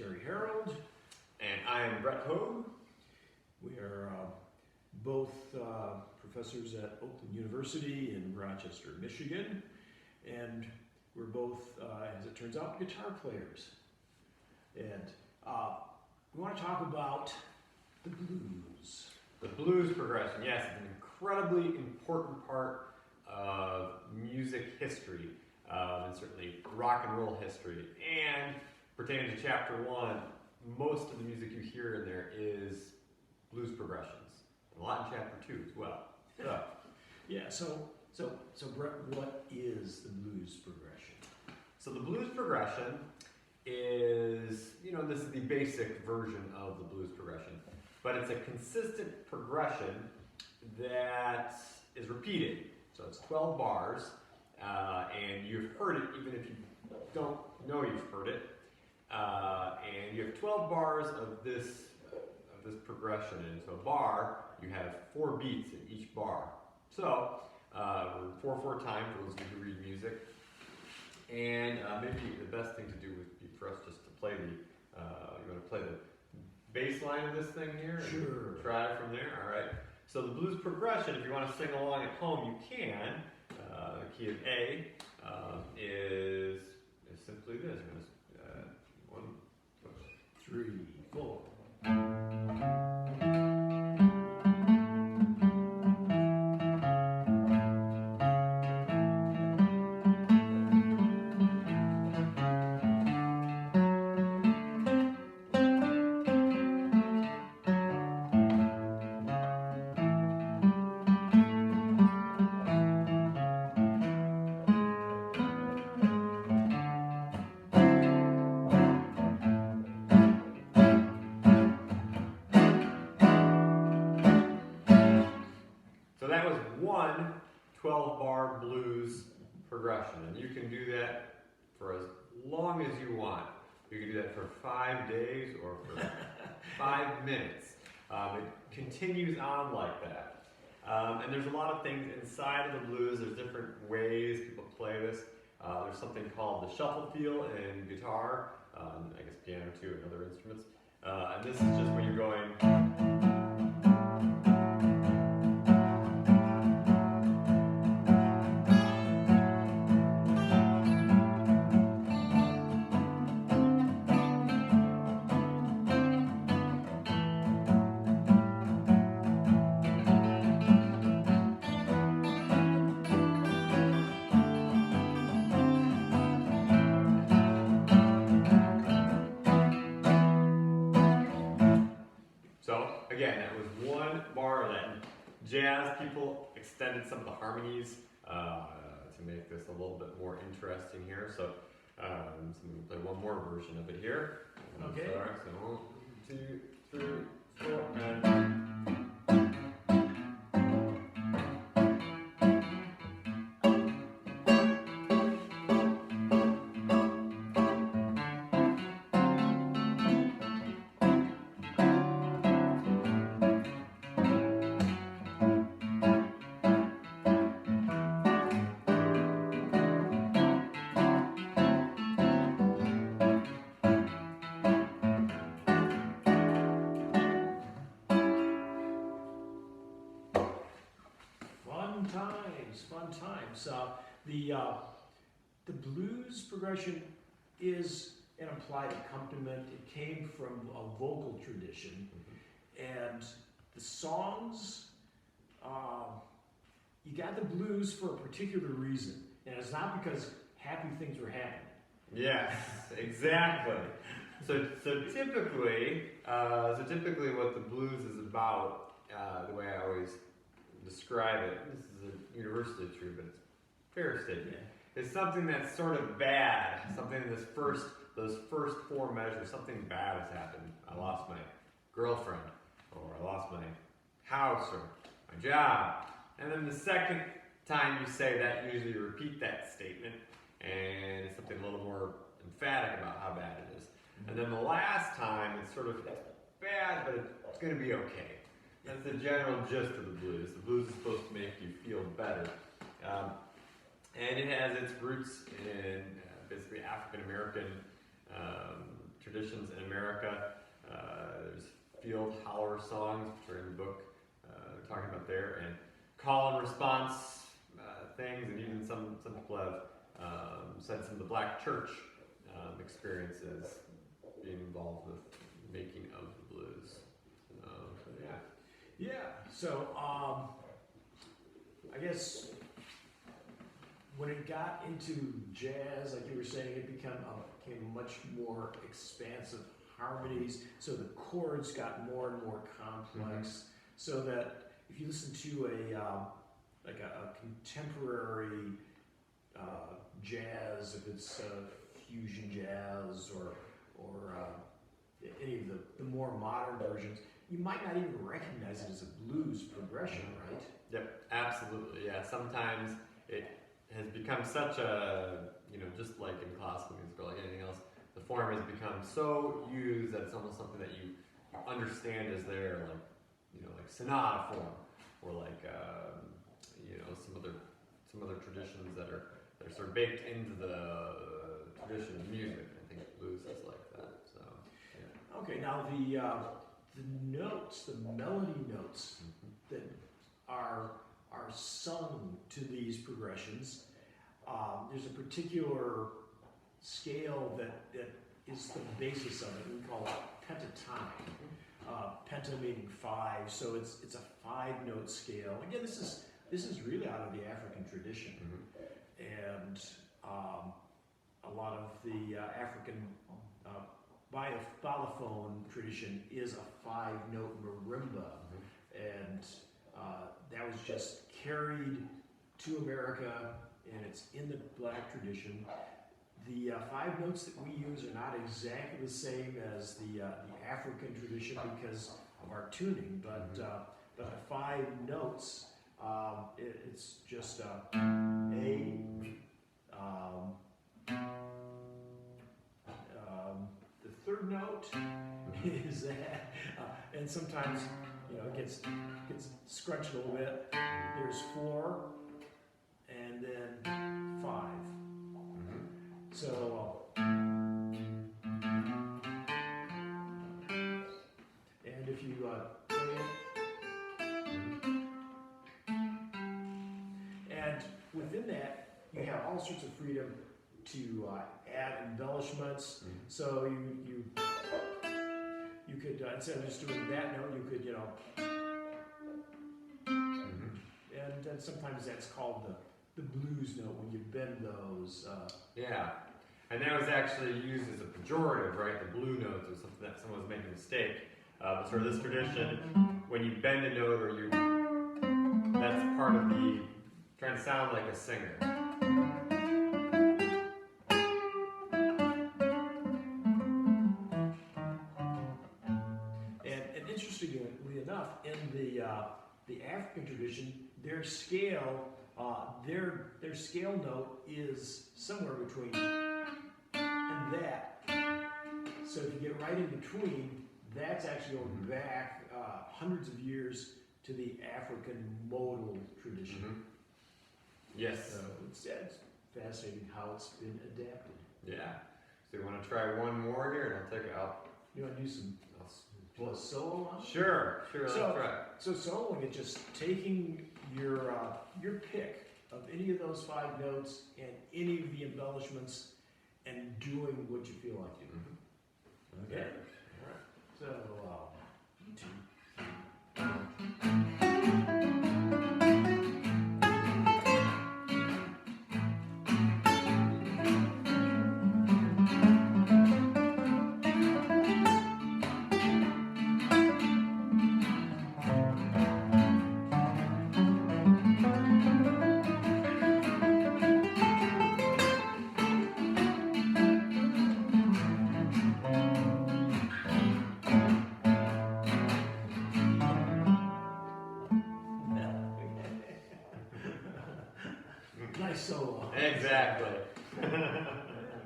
Terry Harold. And I am Brett Hogue. We are both professors at Oakland University in Rochester, Michigan. And we're both, as it turns out, guitar players. And we want to talk about the blues. The blues progression, yes, it's an incredibly important part of music history, and certainly rock and roll history. And pertaining to chapter 1, most of the music you hear in there is blues progressions. A lot in chapter 2 as well. So Brett, what is the blues progression? So the blues progression is, this is the basic version of the blues progression, but it's a consistent progression that is repeated. So it's 12 bars, and you've heard it even if you don't know you've heard it. And you have 12 bars of this progression. And so a bar, you have 4 beats in each bar. So 4/4 time for those of you who read music. And maybe the best thing to do would be for us just to play you want to play the bass line of this thing here? Sure. Try it from there? All right. So the blues progression, if you want to sing along at home, you can. The key of A is simply this. You're going to, 1, 3, 4. So that was one 12-bar blues progression, and you can do that for as long as you want. You can do that for 5 days or for 5 minutes. It continues on like that. And there's a lot of things inside of the blues. There's different ways people play this. There's something called the shuffle feel in guitar, I guess piano too, and other instruments. And this is just when you're going. So again, that was one bar of that. Jazz people extended some of the harmonies to make this a little bit more interesting here. So I'm going to play one more version of it here. Okay. Sorry, so 1, 2, 3, 4, and. Fun times. The blues progression is an implied accompaniment. It came from a vocal tradition, and the songs, you got the blues for a particular reason, and it's not because happy things were happening. Yes, exactly. So typically what the blues is about, the way I always describe it, this is a universally true, but it's a fair statement. It's something that's sort of bad, something in those first 4 measures, something bad has happened. I lost my girlfriend, or I lost my house, or my job. And then the second time you say that, you usually repeat that statement, and it's something a little more emphatic about how bad it is. And then the last time, it's sort of bad, but it's going to be okay. That's the general gist of the blues. The blues is supposed to make you feel better. And it has its roots in basically African American traditions in America. There's field holler songs, which are in the book, they're talking about there, and call and response things, and even some people have said some of the black church experiences being involved with making of the blues. So yeah. Yeah. So I guess when it got into jazz, like you were saying, it became much more expansive harmonies. So the chords got more and more complex. So that if you listen to a contemporary jazz, if it's fusion jazz or any of the more modern versions, you might not even recognize it as a blues progression, right? Yep, absolutely. Yeah, sometimes it has become such a, just like in classical music or like anything else, the form has become so used that it's almost something that you understand is there, like sonata form, or like some other traditions that are sort of baked into the tradition of music. I think blues is like that. So yeah. Okay, now the notes, the melody notes that are sung to these progressions. There's a particular scale that is the basis of it. We call it pentatonic. Penta meaning 5, so it's a 5-note scale. Again, this is really out of the African tradition, and a lot of the African balophone tradition is a 5-note marimba, and that was just carried to America, and it's in the black tradition. The 5 notes that we use are not exactly the same as the African tradition because of our tuning, but the 5 notes, it's just A, the third note is that, and sometimes it gets scrunched a little bit. There's 4, and then 5. So, and if you play it, and within that, you have all sorts of freedom to add embellishments. So you could instead of just doing that note, you could and sometimes that's called the blues note when you bend those. Yeah, and that was actually used as a pejorative, right? The blue notes was something that someone was making a mistake. But sort of this tradition, when you bend a note or that's part of the trying to sound like a singer. And interestingly enough, in the African tradition, their scale note is somewhere between and that. So if you get right in between, that's actually going back hundreds of years to the African modal tradition. Yes. So it's fascinating how it's been adapted. Yeah. So you want to try one more here, and I'll take it out. You want to do some solo on it? Sure, let's try. So soloing is just taking your pick of any of those 5 notes and any of the embellishments and doing what you feel like doing. Okay. All right. So, 1, 2, 3. Nice solo. Exactly.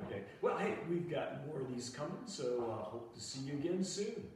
Okay. Well, hey, we've got more of these coming, so hope to see you again soon.